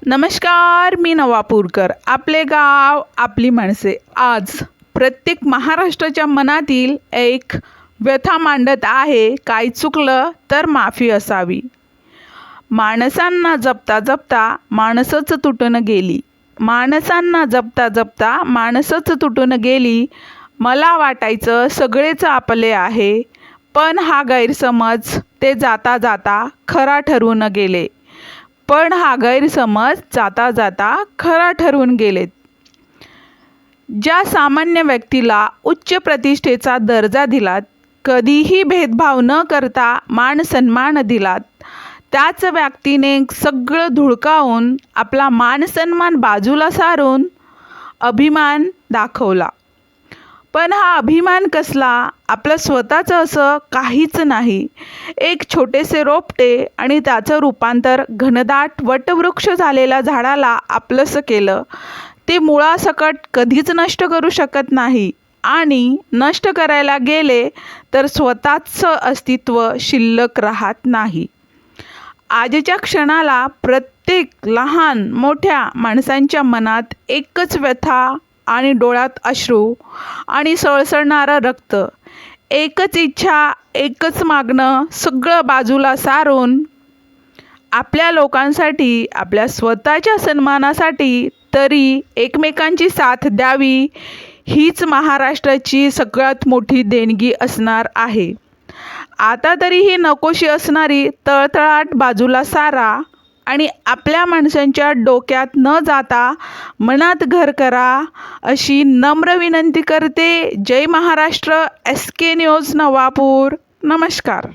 नमस्कार, मी नवापूरकर. आपले गाव आपली माणसे. आज प्रत्येक महाराष्ट्राच्या मनातील एक व्यथा मांडत आहे. काय चुकलं तर माफी असावी. माणसांना जपता जपता माणसंच तुटून गेली. माणसांना जपता जपता माणसंच तुटून गेली. मला वाटायचं सगळेच आपले आहे, पण हा गैरसमज ते जाता जाता खरा ठरून गेले. जाता जाता खरा ठरून गेलेत. ज्या सामान्य व्यक्तीला उच्च प्रतिष्ठेचा दर्जा दिलात, कधीही भेदभाव न करता मान सन्मान दिलात, त्याच व्यक्तीने सगळं धुळकावून आपला मान सन्मान बाजूला सारून अभिमान दाखवला. पण हा अभिमान कसला? आपलं स्वतःचं असं काहीच नाही. एक छोटेसे रोपटे आणि त्याचं रूपांतर घनदाट वटवृक्ष झालेल्या झाडाला आपलंसं केलं. ते मुळासकट कधीच नष्ट करू शकत नाही आणि नष्ट करायला गेले तर स्वतःचं अस्तित्व शिल्लक राहत नाही. आजच्या क्षणाला प्रत्येक लहान मोठ्या माणसांच्या मनात एकच व्यथा आणि डोळ्यात अश्रू आणि सळसळणारं रक्त. एकच इच्छा, एकच मागणं, सगळं बाजूला सारून आपल्या लोकांसाठी, आपल्या स्वतःच्या सन्मानासाठी तरी एकमेकांची साथ द्यावी. हीच महाराष्ट्राची सगळ्यात मोठी देणगी असणार आहे. आता तरी ही नकोशी असणारी तळतळाट बाजूला सारा आणि आपल्या माणसांच्या डोक्यात न जाता मनात घर करा, अशी नम्र विनंती करते. जय महाराष्ट्र. SK news Navapur. नमस्कार.